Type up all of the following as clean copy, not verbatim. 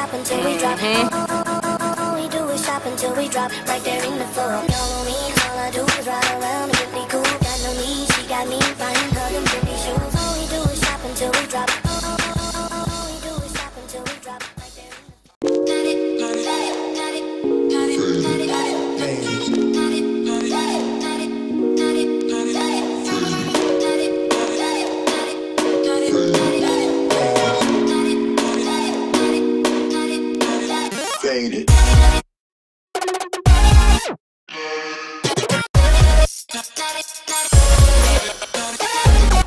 shop until we drop. All we do is shop until we drop. Right there in the floor. Y'all know me, all I do is ride around and get me cool. Got no need, she got me buying her them pretty shoes. All we do is shop until we drop. All we do is shop until we drop. Right there in the Faded.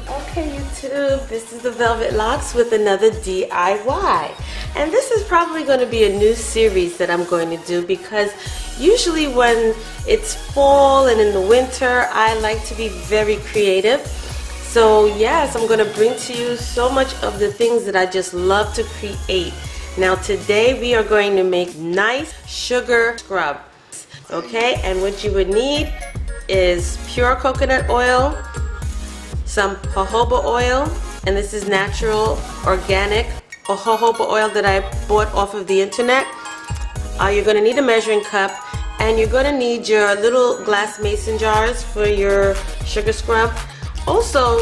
Okay, YouTube, this is the Velvet Locks with another DIY. And this is probably going to be a new series that I'm going to do because usually when it's fall and in the winter, I like to be very creative. So yes, I'm going to bring to you so much of the things that I just love to create. Now today we are going to make nice sugar scrub. Okay, and what you would need is pure coconut oil, some jojoba oil, and this is natural, organic jojoba oil that I bought off of the internet. You're going to need a measuring cup, and you're going to need your little glass mason jars for your sugar scrub. Also,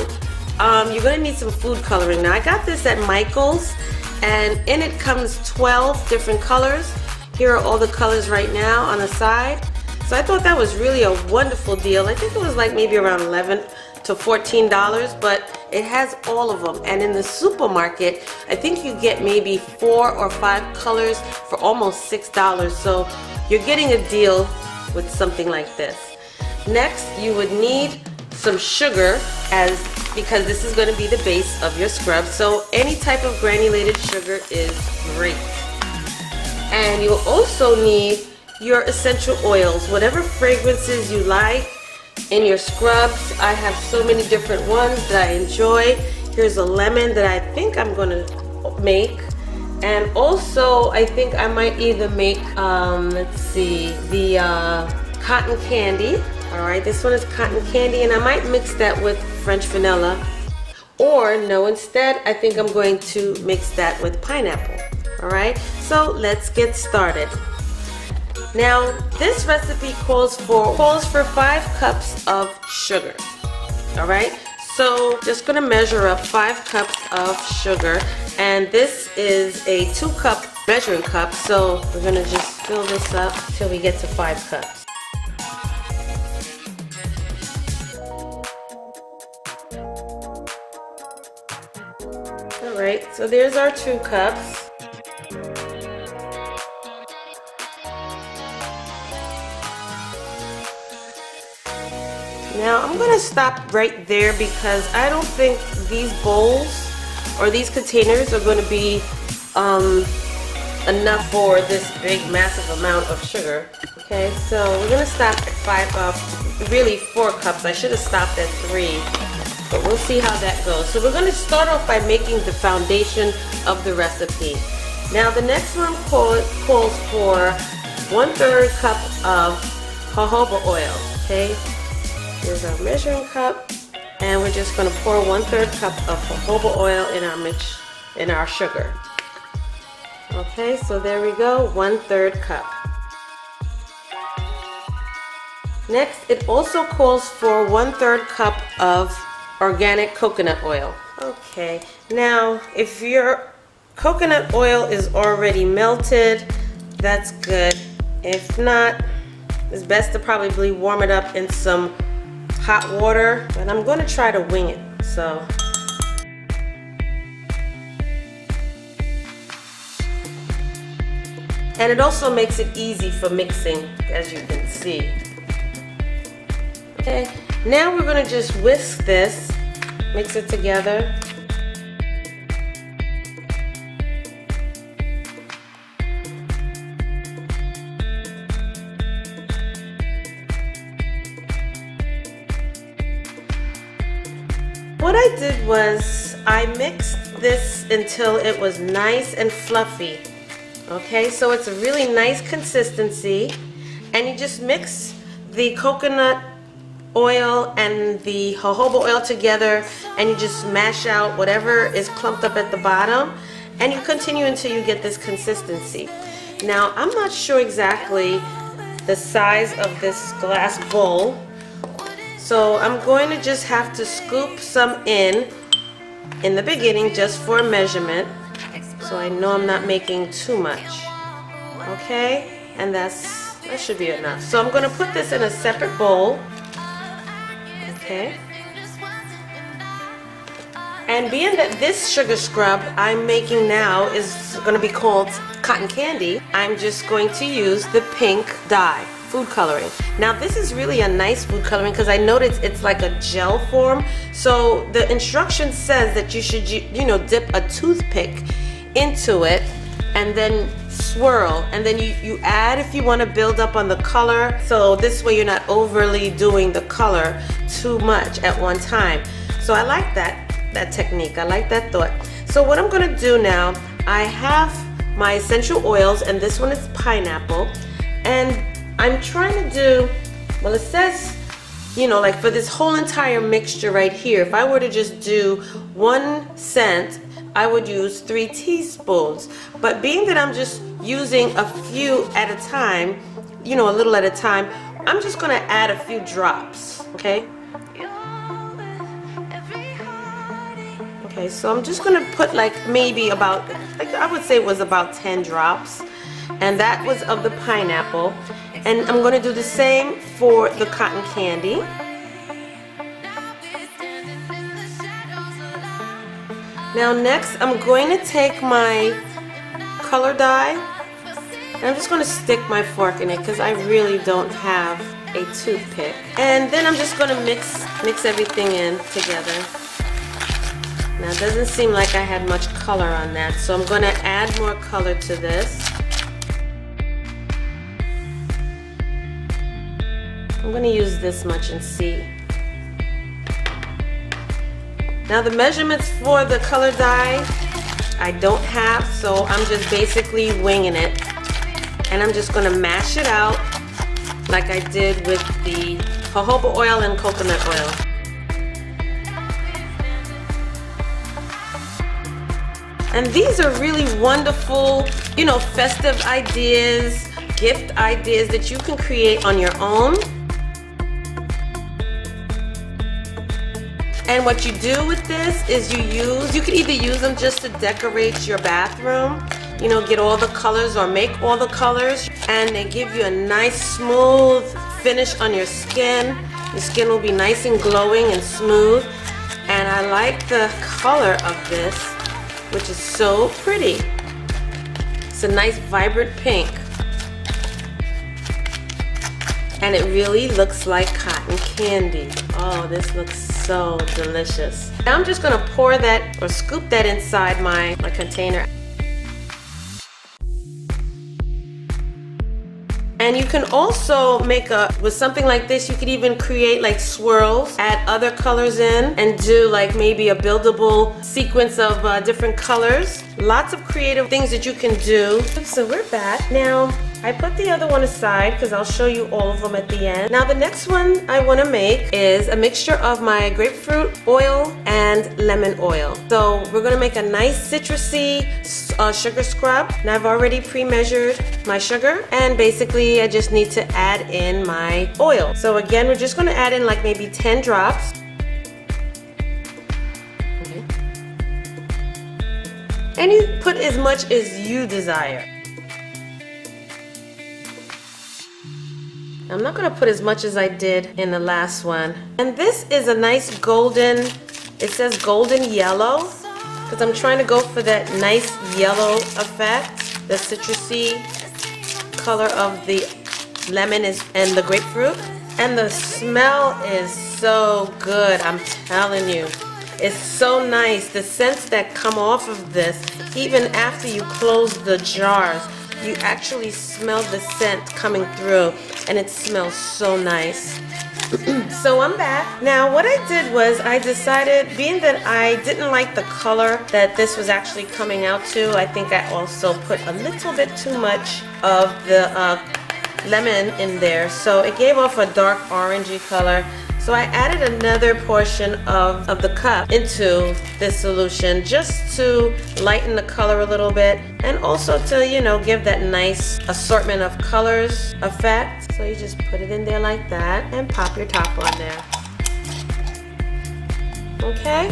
you're going to need some food coloring. Now I got this at Michael's, and in it comes 12 different colors. Here are all the colors right now on the side. So I thought that was really a wonderful deal. I think it was like maybe around $11 to $14, but it has all of them. And in the supermarket, I think you get maybe 4 or 5 colors for almost $6. So you're getting a deal with something like this. Next, you would need some sugar because this is going to be the base of your scrub. So any type of granulated sugar is great. And you'll also need your essential oils, whatever fragrances you like in your scrubs. I have so many different ones that I enjoy. Here's a lemon that I think I'm going to make. And also I think I might either make, let's see, the cotton candy. Alright, this one is cotton candy, and I might mix that with French vanilla. Or no, instead I think I'm going to mix that with pineapple. Alright, so let's get started. Now this recipe calls for 5 cups of sugar. Alright, so just gonna measure up 5 cups of sugar, and this is a 2-cup measuring cup, so we're gonna just fill this up till we get to 5 cups. Alright, so there's our 2 cups. Now I'm going to stop right there because I don't think these bowls or these containers are going to be enough for this big massive amount of sugar. Okay, so we're going to stop at really 4 cups. I should have stopped at 3, but we'll see how that goes. So we're going to start off by making the foundation of the recipe. Now the next one calls for 1/3 cup of jojoba oil. Okay. Here's our measuring cup, and we're just going to pour 1/3 cup of jojoba oil in our sugar. Okay, so there we go, 1/3 cup. Next, it also calls for 1/3 cup of organic coconut oil. Okay, now if your coconut oil is already melted, that's good. If not, it's best to probably warm it up in some hot water, and I'm going to try to wing it. So and it also makes it easy for mixing, as you can see. Okay, now we're going to just whisk this, mix it together. What I did was I mixed this until it was nice and fluffy. Okay, so it's a really nice consistency, and you just mix the coconut oil and the jojoba oil together, and you just mash out whatever is clumped up at the bottom, and you continue until you get this consistency. Now, I'm not sure exactly the size of this glass bowl, so I'm going to just have to scoop some in the beginning just for measurement, so I know I'm not making too much. Okay, and that should be enough. So I'm going to put this in a separate bowl. Okay. And being that this sugar scrub I'm making now is going to be called cotton candy, I'm just going to use the pink dye, food coloring. Now this is really a nice food coloring because I noticed it's like a gel form. So the instruction says that you should, dip a toothpick into it and then swirl, and then you add if you want to build up on the color. So this way you're not overly doing the color too much at one time. So I like that technique. I like that thought. So what I'm going to do now, I have my essential oils, and this one is pineapple, and I'm trying to do, well, it says, like for this whole entire mixture right here, if I were to just do 1 scent, I would use 3 teaspoons. But being that I'm just using a few at a time, a little at a time, I'm just going to add a few drops, okay? Okay, so I'm just going to put maybe about, I would say it was about 10 drops. And that was of the pineapple. And I'm going to do the same for the cotton candy. Now next, I'm going to take my color dye, and I'm just going to stick my fork in it because I really don't have a toothpick. And then I'm just going to mix everything in together. Now it doesn't seem like I had much color on that, so I'm going to add more color to this. I'm going to use this much and see. Now the measurements for the color dye I don't have, so I'm just basically winging it. And I'm just going to mash it out like I did with the jojoba oil and coconut oil. And these are really wonderful, festive ideas, gift ideas that you can create on your own. And what you do with this is you can either use them just to decorate your bathroom, get all the colors or make all the colors, and they give you a nice smooth finish on your skin. Your skin will be nice and glowing and smooth. And I like the color of this, which is so pretty. It's a nice vibrant pink. And it really looks like cotton candy. Oh, this looks so delicious. Now I'm just going to pour that or scoop that inside my container. And you can also make with something like this, you could even create swirls, add other colors in, and do maybe a buildable sequence of different colors. Lots of creative things that you can do. So we're back. Now, I put the other one aside because I'll show you all of them at the end. Now the next one I want to make is a mixture of my grapefruit oil and lemon oil. So we're going to make a nice citrusy sugar scrub. Now I've already pre-measured my sugar, and basically I just need to add in my oil. So again, we're just going to add in maybe 10 drops. Okay. And you put as much as you desire. I'm not going to put as much as I did in the last one. And this is a nice golden, it says golden yellow, because I'm trying to go for that nice yellow effect, the citrusy color of the lemon and the grapefruit. And the smell is so good, I'm telling you. It's so nice. The scents that come off of this, even after you close the jars, you actually smell the scent coming through, and it smells so nice. So I'm back. Now what I did was I decided, being that I didn't like the color that this was actually coming out to, I think I also put a little bit too much of the lemon in there, so it gave off a dark orangey color. So I added another portion of the cup into this solution just to lighten the color a little bit and also to, you know, give that nice assortment of colors effect. So you just put it in there like that and pop your top on there. Okay?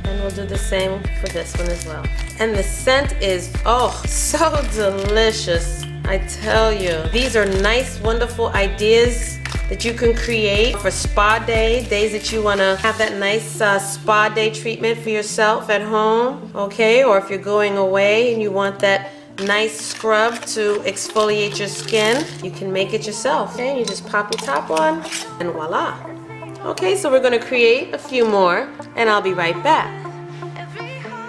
And we'll do the same for this one as well. And the scent is, oh, so delicious. I tell you, these are nice, wonderful ideas that you can create for spa day, days that you want to have that nice spa day treatment for yourself at home, okay? Or if you're going away and you want that nice scrub to exfoliate your skin, you can make it yourself. Okay, you just pop your top on and voila. Okay, so we're going to create a few more and I'll be right back.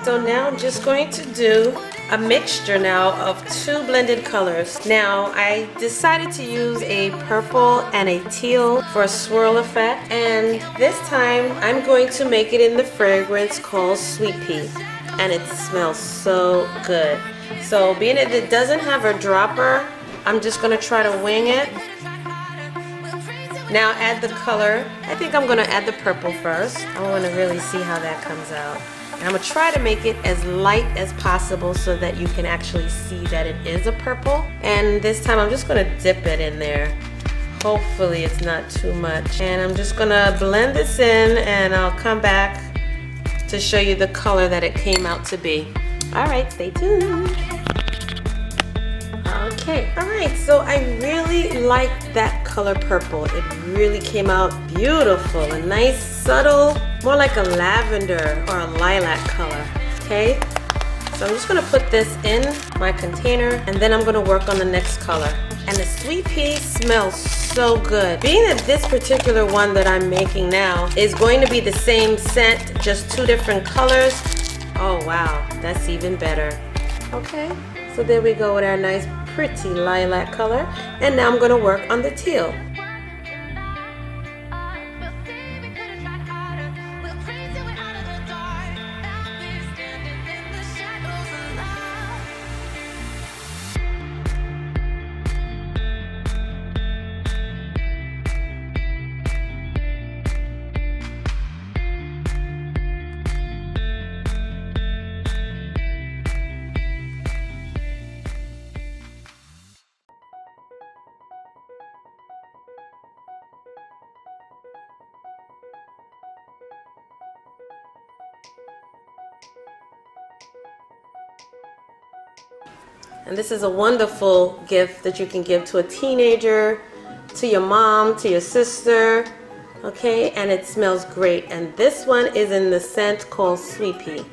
So now I'm just going to do a mixture now of two blended colors. Now I decided to use a purple and a teal for a swirl effect, and this time I'm going to make it in the fragrance called Sweet Pea, and it smells so good. So being that it doesn't have a dropper, I'm just going to try to wing it. Now add the color. I think I'm going to add the purple first. I want to really see how that comes out. And I'm going to try to make it as light as possible so that you can actually see that it is a purple. And this time I'm just going to dip it in there. Hopefully it's not too much. And I'm just going to blend this in and I'll come back to show you the color that it came out to be. Alright, stay tuned. Okay, alright, so I really like that color purple. It really came out beautiful. A nice, subtle, more like a lavender or a lilac color, okay? So I'm just gonna put this in my container and then I'm gonna work on the next color. And the sweet pea smells so good. Being that this particular one that I'm making now is going to be the same scent, just two different colors. Oh wow, that's even better. Okay, so there we go with our nice pretty lilac color. And now I'm gonna work on the teal. And this is a wonderful gift that you can give to a teenager, to your mom, to your sister, okay? And it smells great. And this one is in the scent called Sweet Pea.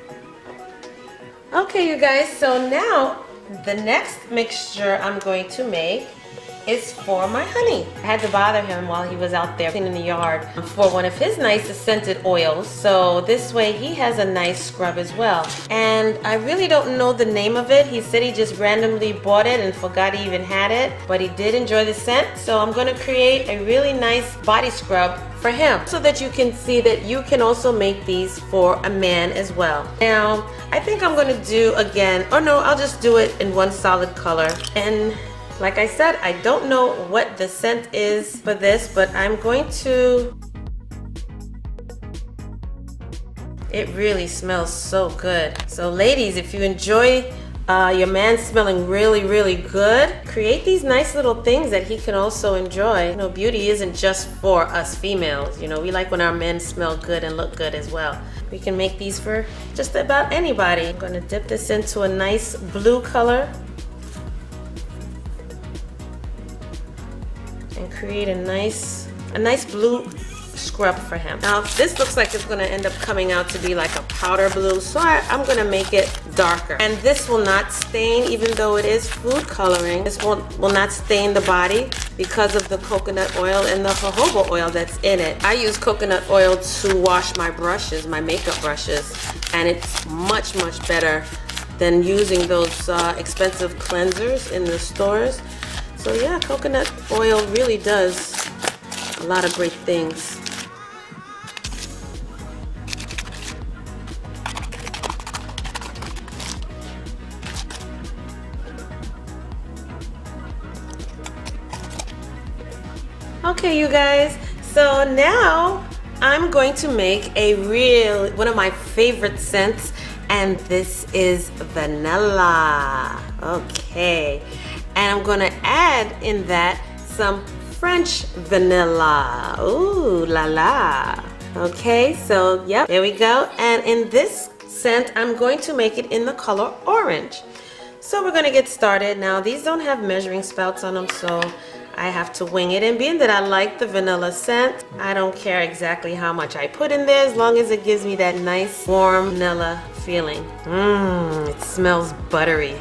Okay, you guys, so now the next mixture I'm going to make is for my honey. I had to bother him while he was out there cleaning the yard for one of his nice scented oils. So this way he has a nice scrub as well. And I really don't know the name of it. He said he just randomly bought it and forgot he even had it, but he did enjoy the scent. So I'm gonna create a really nice body scrub for him so that you can see that you can also make these for a man as well. Now, I think I'm gonna do again, or no, I'll just do it in one solid color. And like I said, I don't know what the scent is for this, but I'm going to... It really smells so good. So ladies, if you enjoy your man smelling really, really good, create these nice little things that he can also enjoy. You know, beauty isn't just for us females. You know, we like when our men smell good and look good as well. We can make these for just about anybody. I'm gonna dip this into a nice blue color and create a nice blue scrub for him. Now this looks like it's going to end up coming out to be like a powder blue, so I'm going to make it darker. And this will not stain, even though it is food coloring. This will not stain the body because of the coconut oil and the jojoba oil that's in it. I use coconut oil to wash my brushes, my makeup brushes, and it's much better than using those expensive cleansers in the stores. So yeah, coconut oil really does a lot of great things. Okay, you guys, so now I'm going to make one of my favorite scents, and this is vanilla. Okay, and I'm gonna add in that some French vanilla. Ooh la la. Okay, so yep, there we go. And in this scent, I'm going to make it in the color orange. So we're gonna get started. Now these don't have measuring spouts on them, so I have to wing it. And being that I like the vanilla scent, I don't care exactly how much I put in there as long as it gives me that nice warm vanilla feeling. It smells buttery.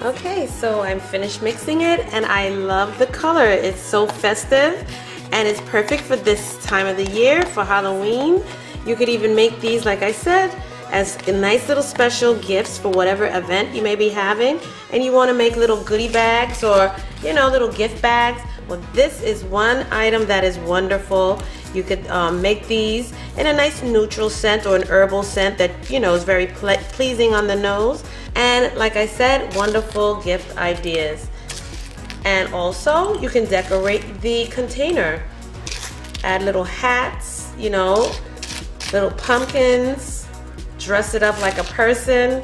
Okay, so I'm finished mixing it, and I love the color. It's so festive, and it's perfect for this time of the year, for Halloween. You could even make these, like I said, as nice little special gifts for whatever event you may be having, and you want to make little goodie bags or, you know, little gift bags. Well, this is one item that is wonderful. You could make these in a nice neutral scent or an herbal scent that, you know, is very pleasing on the nose. And like I said, wonderful gift ideas. And also, you can decorate the container. Add little hats, you know, little pumpkins, dress it up like a person.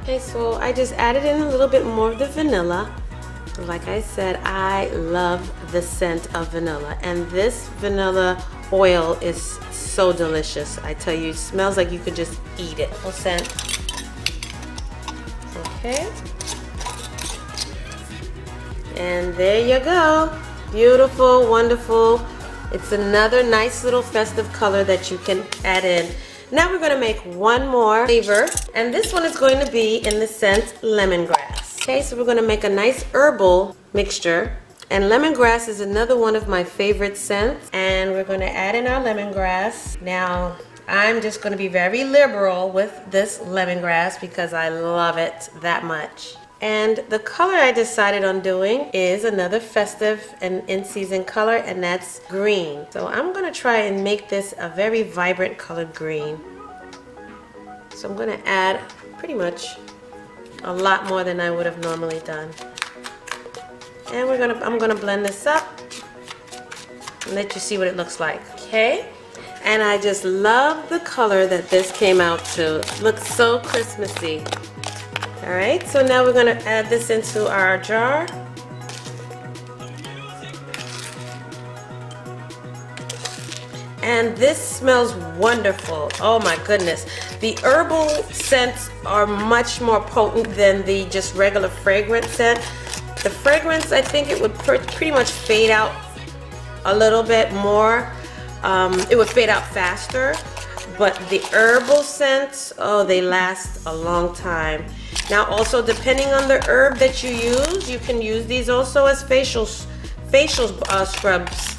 Okay, so I just added in a little bit more of the vanilla. Like I said, I love the scent of vanilla, and this vanilla oil is so delicious. I tell you, it smells like you could just eat it. Full scent. Okay. And there you go. Beautiful, wonderful. It's another nice little festive color that you can add in. Now we're gonna make one more flavor, and this one is going to be in the scent lemongrass. Okay, so we're gonna make a nice herbal mixture, and lemongrass is another one of my favorite scents, and we're gonna add in our lemongrass. Now, I'm just gonna be very liberal with this lemongrass because I love it that much. And the color I decided on doing is another festive and in-season color, and that's green. So I'm gonna try and make this a very vibrant colored green. So I'm gonna add pretty much a lot more than I would have normally done. And I'm gonna blend this up and let you see what it looks like. Okay? And I just love the color that this came out to. It looks so Christmassy. All right, so now we're gonna add this into our jar. And this smells wonderful. Oh my goodness. The herbal scents are much more potent than the just regular fragrance scent. The fragrance, I think it would pretty much fade out a little bit more. It would fade out faster. But the herbal scents, oh, they last a long time. Now also, depending on the herb that you use, you can use these also as facial scrubs.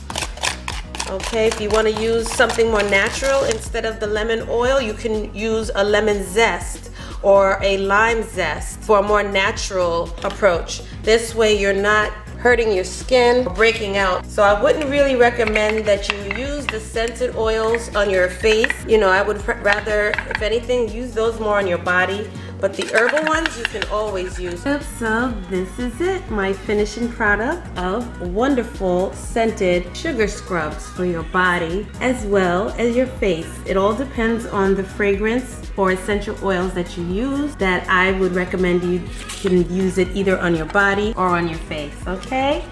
Okay, if you want to use something more natural instead of the lemon oil, you can use a lemon zest or a lime zest for a more natural approach. This way you're not hurting your skin or breaking out. So I wouldn't really recommend that you use the scented oils on your face. You know, I would rather, if anything, use those more on your body. But the herbal ones you can always use. So this is it, my finishing product of wonderful scented sugar scrubs for your body as well as your face. It all depends on the fragrance or essential oils that you use, that I would recommend you can use it either on your body or on your face, okay?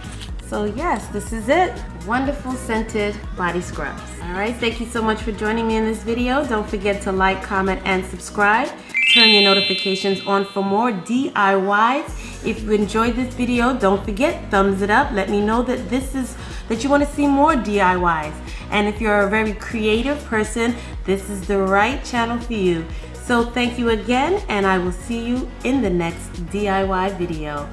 So yes, this is it. Wonderful scented body scrubs. All right, thank you so much for joining me in this video. Don't forget to like, comment, and subscribe. Turn your notifications on for more DIYs. If you enjoyed this video, don't forget, thumbs it up. Let me know that that you want to see more DIYs. And if you're a very creative person, this is the right channel for you. So thank you again, and I will see you in the next DIY video.